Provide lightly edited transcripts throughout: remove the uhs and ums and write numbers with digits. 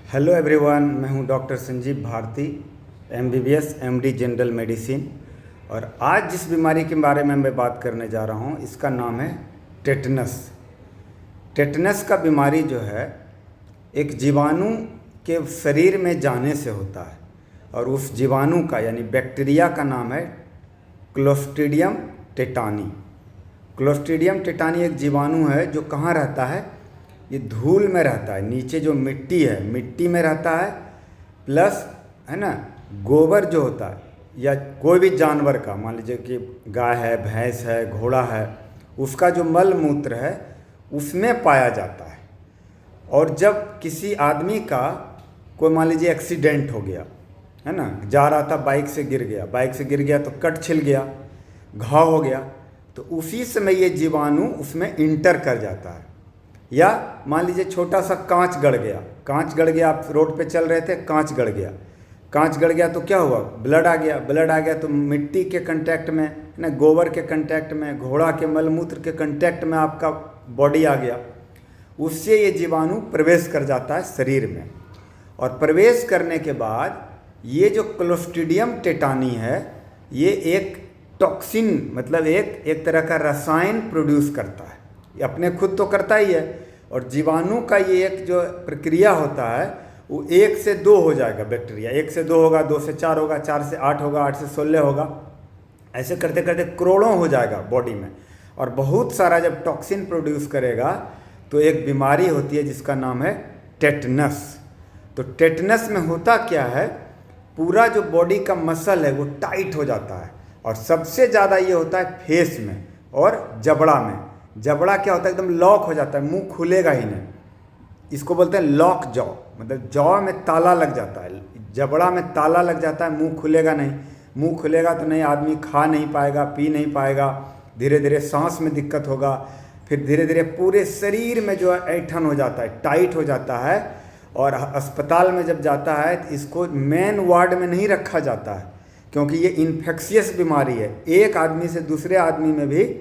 Hello everyone, मैं हूं doctor Sanjeev Bharti, MBBS MD general medicine. और आज जिस बीमारी के बारे में मैं बात करने जा रहा हूं इसका नाम है टेटनस। टेटनस का बीमारी जो है एक जीवाणु के शरीर में जाने से होता है और उस जीवाणु का यानी बैक्टीरिया का नाम है क्लोस्ट्रीडियम टेटानी। क्लोस्ट्रीडियम टेटानी एक जीवाणु है जो कहाँ रहता है, ये धूल में रहता है, नीचे जो मिट्टी है मिट्टी में रहता है, प्लस है ना गोबर जो होता है या कोई भी जानवर का, मान लीजिए कि गाय है, भैंस है, घोड़ा है, उसका जो मल मूत्र है उसमें पाया जाता है। और जब किसी आदमी का कोई मान लीजिए एक्सीडेंट हो गया है ना, जा रहा था बाइक से गिर गया तो कट छिल गया, घाव हो गया, तो उसी समय ये जीवाणु उसमें इंटर कर जाता है। या मान लीजिए छोटा सा कांच गड़ गया, आप रोड पे चल रहे थे, कांच गड़ गया तो क्या हुआ, ब्लड आ गया तो मिट्टी के कांटेक्ट में ना, गोबर के कांटेक्ट में, घोड़ा के मलमूत्र के कांटेक्ट में आपका बॉडी आ गया, उससे ये जीवाणु प्रवेश कर जाता है शरीर में। और प्रवेश करने के बाद ये जो क्लोस्ट्रीडियम टेटानी है ये एक टॉक्सिन मतलब एक तरह का रसायन प्रोड्यूस करता है। ये अपने खुद तो करता ही है, और जीवाणु का ये एक जो प्रक्रिया होता है वो 1 से 2 हो जाएगा। बैक्टीरिया 1 से 2 होगा, 2 से 4 होगा, 4 से 8 होगा, 8 से 16 होगा, ऐसे करते करते करोड़ों हो जाएगा बॉडी में। और बहुत सारा जब टॉक्सिन प्रोड्यूस करेगा तो एक बीमारी होती है जिसका नाम है टेटनस। तो टेटनस में होता क्या है, पूरा जो बॉडी का मसल है वो टाइट हो जाता है, और सबसे ज़्यादा ये होता है फेस में और जबड़ा में। जबड़ा क्या होता है, एकदम लॉक हो जाता है, मुंह खुलेगा ही नहीं, इसको बोलते हैं लॉक जॉ, मतलब जॉ में ताला लग जाता है, जबड़ा में ताला लग जाता है, मुंह खुलेगा नहीं। मुंह खुलेगा तो नहीं, आदमी खा नहीं पाएगा, पी नहीं पाएगा, धीरे धीरे सांस में दिक्कत होगा, फिर धीरे धीरे पूरे शरीर में जो है ऐंठन हो जाता है, टाइट हो जाता है। और अस्पताल में जब जाता है तो इसको मेन वार्ड में नहीं रखा जाता है, क्योंकि ये इन्फेक्शियस बीमारी है, एक आदमी से दूसरे आदमी में भी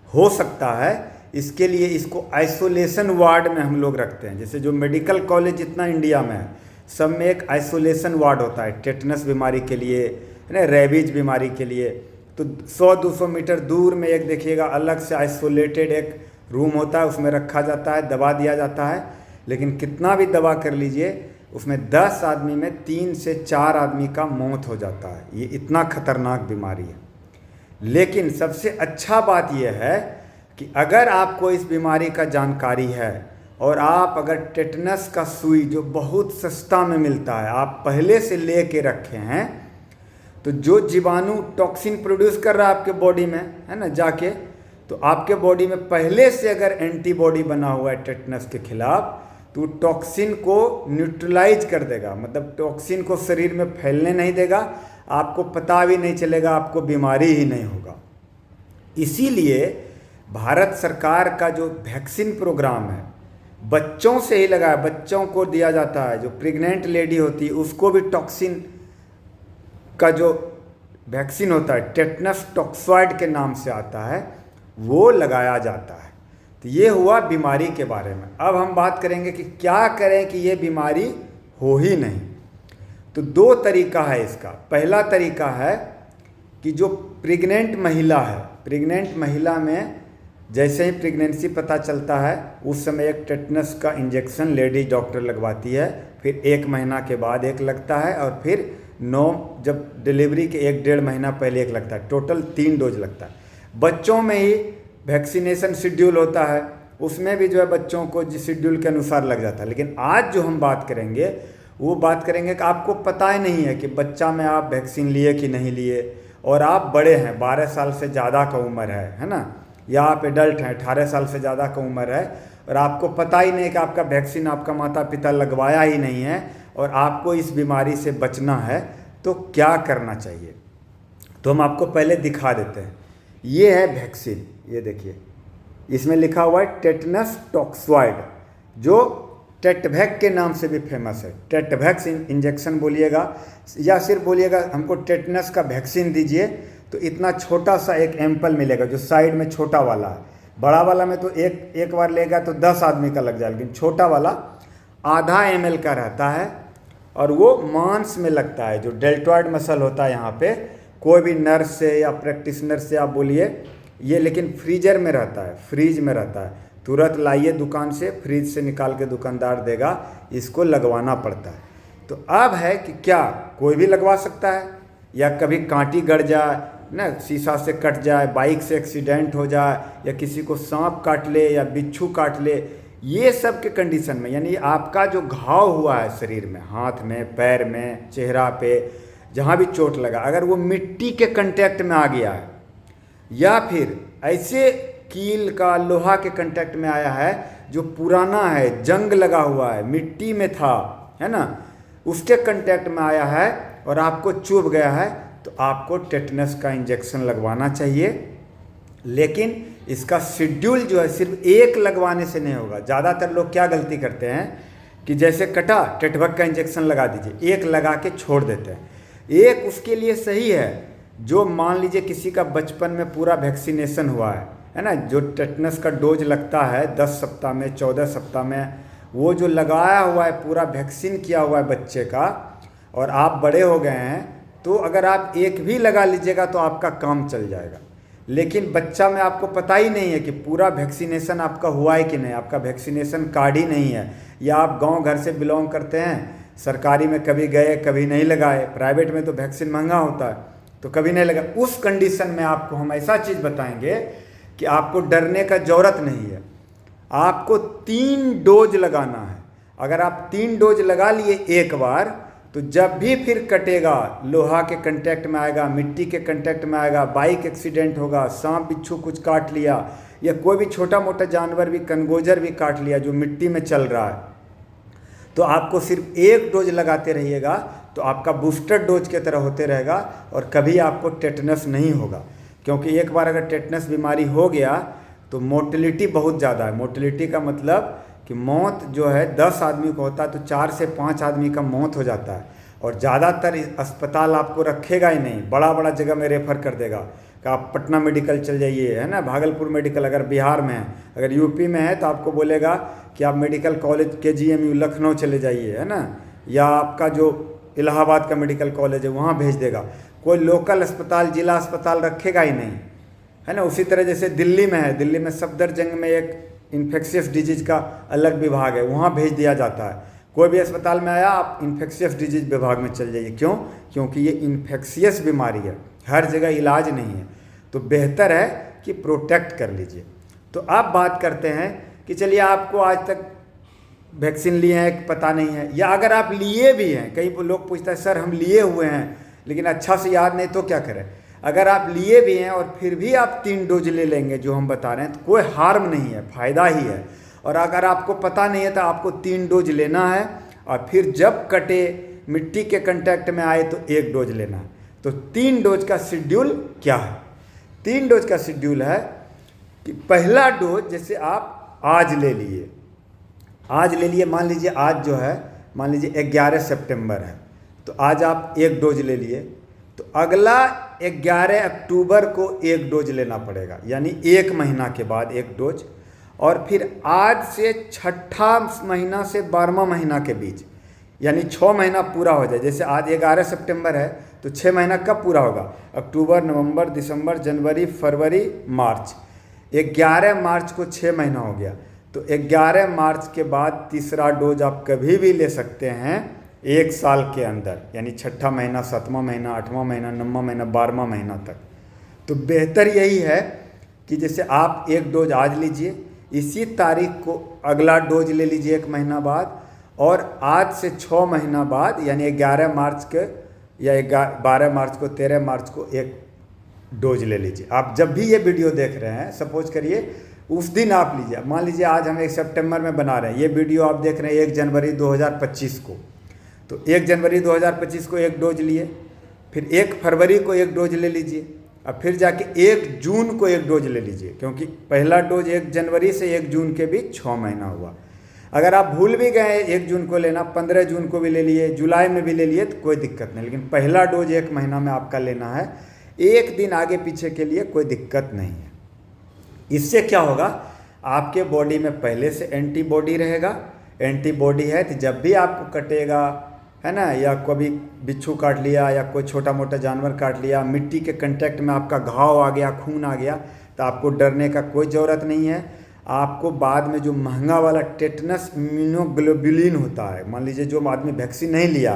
हो सकता है। इसके लिए इसको आइसोलेशन वार्ड में हम लोग रखते हैं। जैसे जो मेडिकल कॉलेज जितना इंडिया में है, सब में एक आइसोलेशन वार्ड होता है टेटनस बीमारी के लिए, है ना, रेबीज बीमारी के लिए। तो 100-200 मीटर दूर में एक देखिएगा अलग से आइसोलेटेड एक रूम होता है, उसमें रखा जाता है, दवा दिया जाता है। लेकिन कितना भी दवा कर लीजिए, उसमें 10 आदमी में 3 से 4 आदमी का मौत हो जाता है। ये इतना खतरनाक बीमारी है। लेकिन सबसे अच्छा बात यह है कि अगर आपको इस बीमारी का जानकारी है और आप अगर टेटनस का सुई जो बहुत सस्ता में मिलता है आप पहले से ले के रखे हैं, तो जो जीवाणु टॉक्सिन प्रोड्यूस कर रहा है आपके बॉडी में, है ना, जाके, तो आपके बॉडी में पहले से अगर एंटीबॉडी बना हुआ है टेटनस के खिलाफ, तो टॉक्सिन को न्यूट्रलाइज कर देगा, मतलब टॉक्सिन को शरीर में फैलने नहीं देगा, आपको पता भी नहीं चलेगा, आपको बीमारी ही नहीं होगा। इसीलिए भारत सरकार का जो वैक्सीन प्रोग्राम है बच्चों से ही लगा है, बच्चों को दिया जाता है। जो प्रेग्नेंट लेडी होती है उसको भी टॉक्सिन का जो वैक्सीन होता है, टेटनस टॉक्सॉइड के नाम से आता है, वो लगाया जाता है। तो ये हुआ बीमारी के बारे में। अब हम बात करेंगे कि क्या करें कि ये बीमारी हो ही नहीं। तो 2 तरीका है इसका। पहला तरीका है कि जो प्रेग्नेंट महिला है, प्रेग्नेंट महिला में जैसे ही प्रेगनेंसी पता चलता है उस समय एक टेटनस का इंजेक्शन लेडी डॉक्टर लगवाती है, फिर 1 महीना के बाद एक लगता है, और फिर जब डिलीवरी के 1-1.5 महीना पहले एक लगता है। टोटल 3 डोज लगता है। बच्चों में ही वैक्सीनेशन शेड्यूल होता है, उसमें भी जो है बच्चों को जिस शेड्यूल के अनुसार लग जाता है। लेकिन आज जो हम बात करेंगे वो बात करेंगे कि आपको पता ही नहीं है कि बच्चा में आप वैक्सीन लिए कि नहीं लिए, और आप बड़े हैं, 12 साल से ज़्यादा का उम्र है ना, या आप एडल्ट हैं, 18 साल से ज़्यादा का उम्र है, और आपको पता ही नहीं कि आपका वैक्सीन आपका माता पिता लगवाया ही नहीं है, और आपको इस बीमारी से बचना है, तो क्या करना चाहिए। तो हम आपको पहले दिखा देते हैं। ये है वैक्सीन, ये देखिए, इसमें लिखा हुआ है टेटनस टॉक्सॉइड, जो टेटवैक के नाम से भी फेमस है। टेटवैक्स इंजेक्शन बोलिएगा या सिर्फ बोलिएगा हमको टेटनस का वैक्सीन दीजिए, तो इतना छोटा सा एक एम्पल मिलेगा जो साइड में छोटा वाला है। बड़ा वाला में तो एक बार लेगा तो 10 आदमी का लग जाएगा, लेकिन छोटा वाला आधा ml का रहता है और वो मांस में लगता है, जो डेल्टॉइड मसल होता है यहाँ पे, कोई भी नर्स से या प्रैक्टिशनर से आप बोलिए ये, लेकिन फ्रीजर में रहता है, फ्रीज में रहता है। तुरंत लाइए दुकान से, फ्रीज से निकाल के दुकानदार देगा, इसको लगवाना पड़ता है। तो अब है कि क्या कोई भी लगवा सकता है, या कभी कांटी गड़ जाए ना, शीशा से कट जाए, बाइक से एक्सीडेंट हो जाए, या किसी को सांप काट ले या बिच्छू काट ले, ये सब के कंडीशन में, यानी आपका जो घाव हुआ है शरीर में, हाथ में, पैर में, चेहरा पे, जहाँ भी चोट लगा, अगर वो मिट्टी के कांटेक्ट में आ गया है, या फिर ऐसे कील का लोहा के कांटेक्ट में आया है जो पुराना है, जंग लगा हुआ है, मिट्टी में था, है ना, उसके कांटेक्ट में आया है और आपको चुभ गया है, तो आपको टेटनस का इंजेक्शन लगवाना चाहिए। लेकिन इसका शेड्यूल जो है सिर्फ एक लगवाने से नहीं होगा। ज़्यादातर लोग क्या गलती करते हैं कि जैसे कटा, टेटवक का इंजेक्शन लगा दीजिए, एक लगा के छोड़ देते हैं। एक उसके लिए सही है जो मान लीजिए किसी का बचपन में पूरा वैक्सीनेशन हुआ है ना, जो टेटनस का डोज लगता है 10 सप्ताह में, 14 सप्ताह में, वो जो लगाया हुआ है, पूरा वैक्सीन किया हुआ है बच्चे का, और आप बड़े हो गए हैं, तो अगर आप एक भी लगा लीजिएगा तो आपका काम चल जाएगा। लेकिन बच्चा में आपको पता ही नहीं है कि पूरा वैक्सीनेशन आपका हुआ है कि नहीं, आपका वैक्सीनेशन कार्ड ही नहीं है, या आप गांव घर से बिलोंग करते हैं, सरकारी में कभी गए कभी नहीं लगाए, प्राइवेट में तो वैक्सीन महंगा होता है तो कभी नहीं लगा। उस कंडीशन में आपको हम ऐसा चीज़ बताएंगे कि आपको डरने का ज़रूरत नहीं है। आपको 3 डोज लगाना है। अगर आप 3 डोज लगा लिए एक बार, तो जब भी फिर कटेगा, लोहा के कांटेक्ट में आएगा, मिट्टी के कांटेक्ट में आएगा, बाइक एक्सीडेंट होगा, सांप बिच्छू कुछ काट लिया, या कोई भी छोटा मोटा जानवर भी, कनगोजर भी काट लिया जो मिट्टी में चल रहा है, तो आपको सिर्फ 1 डोज लगाते रहिएगा, तो आपका बूस्टर डोज की तरह होते रहेगा और कभी आपको टेटनस नहीं होगा। क्योंकि एक बार अगर टेटनस बीमारी हो गया तो मोर्टेलिटी बहुत ज़्यादा है। मोर्टेलिटी का मतलब कि मौत जो है 10 आदमी को होता है तो 4 से 5 आदमी का मौत हो जाता है। और ज़्यादातर अस्पताल आपको रखेगा ही नहीं, बड़ा बड़ा जगह में रेफ़र कर देगा कि आप पटना मेडिकल चल जाइए, है ना, भागलपुर मेडिकल अगर बिहार में है, अगर यूपी में है तो आपको बोलेगा कि आप मेडिकल कॉलेज KGMU लखनऊ चले जाइए, है ना, या आपका जो इलाहाबाद का मेडिकल कॉलेज है वहाँ भेज देगा। कोई लोकल अस्पताल, जिला अस्पताल रखेगा ही नहीं, है ना। उसी तरह जैसे दिल्ली में है, दिल्ली में सफदरजंग में एक इन्फेक्शियस डिजीज़ का अलग विभाग है, वहाँ भेज दिया जाता है। कोई भी अस्पताल में आया, आप इन्फेक्शियस डिजीज़ विभाग में चल जाइए। क्यों? क्योंकि ये इन्फेक्शियस बीमारी है, हर जगह इलाज नहीं है, तो बेहतर है कि प्रोटेक्ट कर लीजिए। तो अब बात करते हैं कि चलिए आपको आज तक वैक्सीन लिए हैं पता नहीं है, या अगर आप लिए भी हैं, कई लोग पूछता है सर हम लिए हुए हैं लेकिन अच्छा से याद नहीं, तो क्या करें। अगर आप लिए भी हैं और फिर भी आप 3 डोज ले लेंगे जो हम बता रहे हैं, तो कोई हार्म नहीं है, फ़ायदा ही है। और अगर आपको पता नहीं है तो आपको 3 डोज लेना है, और फिर जब कटे, मिट्टी के कांटेक्ट में आए तो 1 डोज लेना है। तो 3 डोज का शेड्यूल क्या है? 3 डोज का शेड्यूल है कि पहला डोज जैसे आप आज ले लिए, मान लीजिए आज जो है, मान लीजिए 11 सितंबर है, तो आज आप 1 डोज ले लिए, तो अगला 11 अक्टूबर को 1 डोज लेना पड़ेगा, यानी 1 महीना के बाद 1 डोज। और फिर आज से 6ठा महीना से 12वां महीना के बीच, यानी 6 महीना पूरा हो जाए। जैसे आज 11 सितंबर है तो 6 महीना कब पूरा होगा? अक्टूबर, नवंबर, दिसंबर, जनवरी, फरवरी, मार्च। 11 मार्च को 6 महीना हो गया, तो 11 मार्च के बाद तीसरा डोज आप कभी भी ले सकते हैं 1 साल के अंदर, यानी 6ठा महीना, 7वां महीना, 8वां महीना, 9वां महीना, 12वां महीना तक। तो बेहतर यही है कि जैसे आप 1 डोज आज लीजिए, इसी तारीख को अगला डोज ले लीजिए 1 महीना बाद, और आज से 6 महीना बाद यानी 11 मार्च के या 12 मार्च को, 13 मार्च को 1 डोज ले लीजिए। आप जब भी ये वीडियो देख रहे हैं, सपोज करिए उस दिन आप लीजिए। मान लीजिए आज हम 1 सितंबर में बना रहे हैं, ये वीडियो आप देख रहे हैं 1 जनवरी 2025 को, तो 1 जनवरी 2025 को 1 डोज लिए, फिर 1 फरवरी को 1 डोज ले लीजिए, और फिर जाके 1 जून को 1 डोज ले लीजिए, क्योंकि पहला डोज 1 जनवरी से 1 जून के बीच 6 महीना हुआ। अगर आप भूल भी गए 1 जून को लेना, 15 जून को भी ले लिए, जुलाई में भी ले लिए, तो कोई दिक्कत नहीं, लेकिन पहला डोज 1 महीना में आपका लेना है। 1 दिन आगे पीछे के लिए कोई दिक्कत नहीं है। इससे क्या होगा, आपके बॉडी में पहले से एंटीबॉडी रहेगा, एंटीबॉडी है, तो जब भी आपको कटेगा, है ना, या कभी बिच्छू काट लिया या कोई छोटा मोटा जानवर काट लिया, मिट्टी के कांटेक्ट में आपका घाव आ गया, खून आ गया, तो आपको डरने का कोई ज़रूरत नहीं है। आपको बाद में जो महंगा वाला टेटनस इम्यूनोग्लोबुलिन होता है, मान लीजिए जो आदमी वैक्सीन नहीं लिया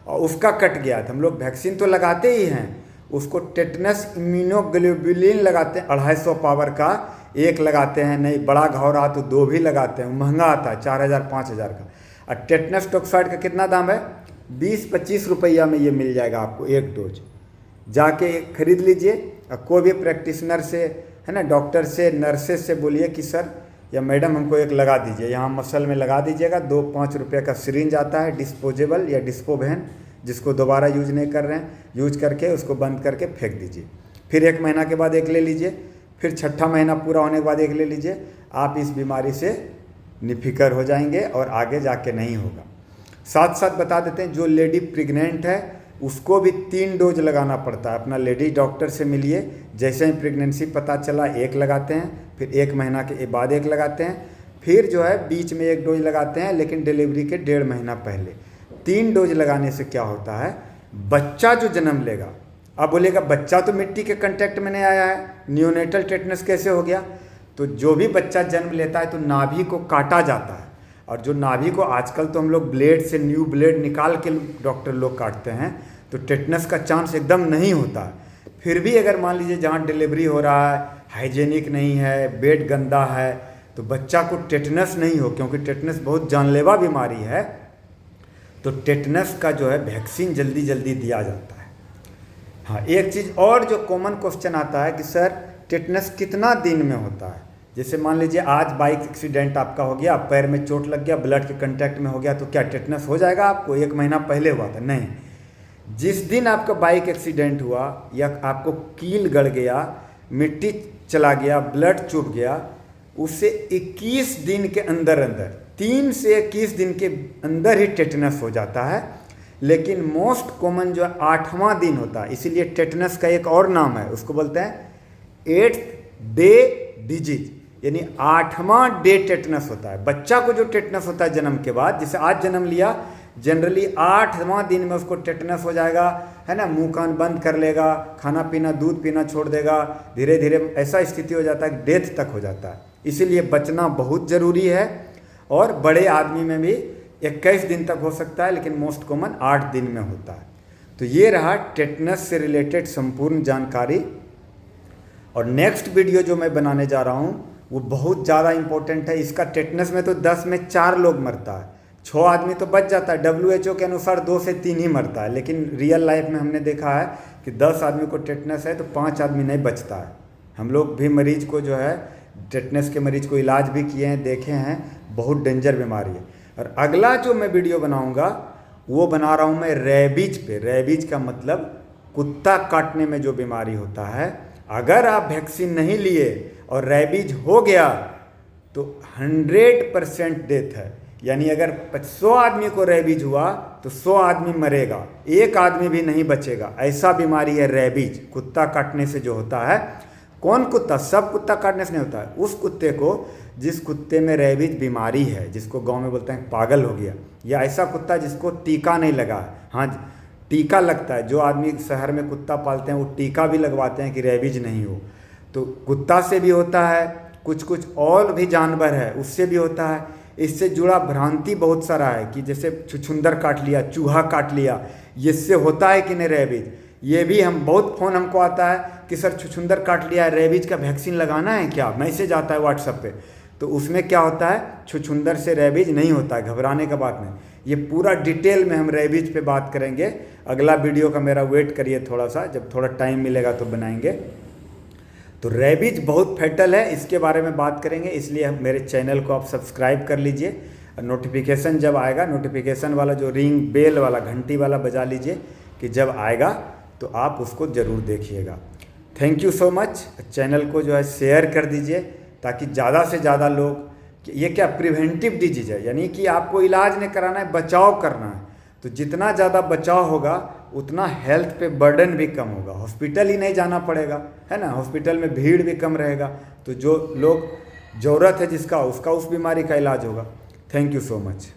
और उसका कट गया, तो हम लोग वैक्सीन तो लगाते ही हैं, उसको टेटनस इम्यूनोग्लोबुलिन लगाते हैं 250 पावर का, एक लगाते हैं, नहीं बड़ा घाव रहा तो 2 भी लगाते हैं, महंगा आता है 4000 5000 का। और टेटनस टॉक्साइड का कितना दाम है? 20-25 रुपया में ये मिल जाएगा आपको एक डोज। जाके खरीद लीजिए और कोई भी प्रैक्टिशनर से, है ना, डॉक्टर से, नर्सेस से बोलिए कि सर या मैडम हमको एक लगा दीजिए, यहाँ मसल में लगा दीजिएगा। 2-5 रुपये का सिरिंज आता है, डिस्पोजेबल या डिस्पोवेन, जिसको दोबारा यूज नहीं कर रहे हैं, यूज करके उसको बंद करके फेंक दीजिए। फिर 1 महीना के बाद एक ले लीजिए, फिर 6ठा महीना पूरा होने के बाद एक ले लीजिए। आप इस बीमारी से निफिकर हो जाएंगे और आगे जाके नहीं होगा। साथ साथ बता देते हैं, जो लेडी प्रेग्नेंट है उसको भी 3 डोज लगाना पड़ता है। अपना लेडी डॉक्टर से मिलिए, जैसे ही प्रेगनेंसी पता चला 1 लगाते हैं, फिर 1 महीना के बाद 1 लगाते हैं, फिर जो है बीच में 1 डोज लगाते हैं, लेकिन डिलीवरी के 1.5 महीना पहले। 3 डोज लगाने से क्या होता है, बच्चा जो जन्म लेगा, अब बोलेगा बच्चा तो मिट्टी के कांटेक्ट में नहीं आया है, न्यूनेटल टेटनस कैसे हो गया? तो जो भी बच्चा जन्म लेता है तो नाभि को काटा जाता है, और जो नाभि को आजकल तो हम लोग ब्लेड से, न्यू ब्लेड निकाल के डॉक्टर लोग काटते हैं, तो टेटनस का चांस एकदम नहीं होता है। फिर भी अगर मान लीजिए जहाँ डिलीवरी हो रहा है हाइजेनिक नहीं है, बेड गंदा है, तो बच्चा को टेटनस नहीं हो, क्योंकि टेटनस बहुत जानलेवा बीमारी है, तो टेटनस का जो है वैक्सीन जल्दी जल्दी दिया जाता है। हाँ, एक चीज़ और जो कॉमन क्वेश्चन आता है कि सर टेटनस कितना दिन में होता है? जैसे मान लीजिए आज बाइक एक्सीडेंट आपका हो गया, पैर में चोट लग गया, ब्लड के कांटेक्ट में हो गया, तो क्या टेटनस हो जाएगा आपको? 1 महीना पहले हुआ था? नहीं, जिस दिन आपका बाइक एक्सीडेंट हुआ या आपको कील गड़ गया, मिट्टी चला गया, ब्लड चुभ गया, उससे 21 दिन के अंदर अंदर, 3 से 21 दिन के अंदर ही टेटनस हो जाता है। लेकिन मोस्ट कॉमन जो 8वां दिन होता है, इसीलिए टेटनस का एक और नाम है, उसको बोलते हैं 8th डे डिजीज, यानी 8वां डे टेटनस होता है। बच्चा को जो टेटनस होता है जन्म के बाद, जैसे आज जन्म लिया, जनरली 8वां दिन में उसको टेटनस हो जाएगा, है ना, मुंह कान बंद कर लेगा, खाना पीना, दूध पीना छोड़ देगा, धीरे धीरे ऐसा स्थिति हो जाता है कि डेथ तक हो जाता है। इसीलिए बचना बहुत ज़रूरी है। और बड़े आदमी में भी 21 दिन तक हो सकता है, लेकिन मोस्ट कॉमन 8 दिन में होता है। तो ये रहा टेटनस से रिलेटेड संपूर्ण जानकारी। और नेक्स्ट वीडियो जो मैं बनाने जा रहा हूँ वो बहुत ज़्यादा इंपॉर्टेंट है। इसका टेटनस में तो 10 में 4 लोग मरता है, 6 आदमी तो बच जाता है। WHO के अनुसार 2 से 3 ही मरता है, लेकिन रियल लाइफ में हमने देखा है कि 10 आदमी को टेटनस है तो 5 आदमी नहीं बचता है। हम लोग भी मरीज को जो है टेटनस के मरीज को इलाज भी किए हैं, देखे हैं, बहुत डेंजर बीमारी है। और अगला जो मैं वीडियो बनाऊंगा वो बना रहा हूँ मैं रेबीज पे। रेबीज का मतलब कुत्ता काटने में जो बीमारी होता है, अगर आप वैक्सीन नहीं लिए और रेबीज हो गया तो 100% डेथ है। यानी अगर 100 आदमी को रेबीज हुआ तो 100 आदमी मरेगा, 1 आदमी भी नहीं बचेगा। ऐसा बीमारी है रेबीज, कुत्ता काटने से जो होता है। कौन कुत्ता? सब कुत्ता काटने से नहीं होता है। उस कुत्ते को, जिस कुत्ते में रेबीज बीमारी है, जिसको गांव में बोलते हैं पागल हो गया, या ऐसा कुत्ता जिसको टीका नहीं लगा। हाँ, टीका लगता है, जो आदमी शहर में कुत्ता पालते हैं वो टीका भी लगवाते हैं कि रेबीज नहीं हो। तो कुत्ता से भी होता है, कुछ कुछ और भी जानवर है उससे भी होता है। इससे जुड़ा भ्रांति बहुत सारा है कि जैसे छुछुंदर काट लिया, चूहा काट लिया, इससे होता है कि नहीं रेबीज। ये भी हम बहुत फ़ोन हमको आता है कि सर छुछुंदर काट लिया है, रेबीज का वैक्सीन लगाना है क्या? मैसेज आता है व्हाट्सएप पे। तो उसमें क्या होता है, छुछुंदर से रेबीज नहीं होता है, घबराने का बात नहीं। ये पूरा डिटेल में हम रेबीज पे बात करेंगे। अगला वीडियो का मेरा वेट करिए थोड़ा सा, जब थोड़ा टाइम मिलेगा तो बनाएंगे। तो रेबीज बहुत फैटल है, इसके बारे में बात करेंगे, इसलिए हम मेरे चैनल को आप सब्सक्राइब कर लीजिए। नोटिफिकेशन जब आएगा, नोटिफिकेशन वाला जो रिंग बेल वाला घंटी वाला बजा लीजिए कि जब आएगा तो आप उसको ज़रूर देखिएगा। Thank you so much. Channel को जो है शेयर कर दीजिए ताकि ज़्यादा से ज़्यादा लोग, ये क्या प्रिवेंटिव डिजीज है, यानी कि आपको इलाज नहीं कराना है, बचाव करना है। तो जितना ज़्यादा बचाव होगा उतना हेल्थ पे बर्डन भी कम होगा, हॉस्पिटल ही नहीं जाना पड़ेगा, है ना, हॉस्पिटल में भीड़ भी कम रहेगा। तो जो लोग ज़रूरत है जिसका, उसका उस बीमारी का इलाज होगा। Thank you so much.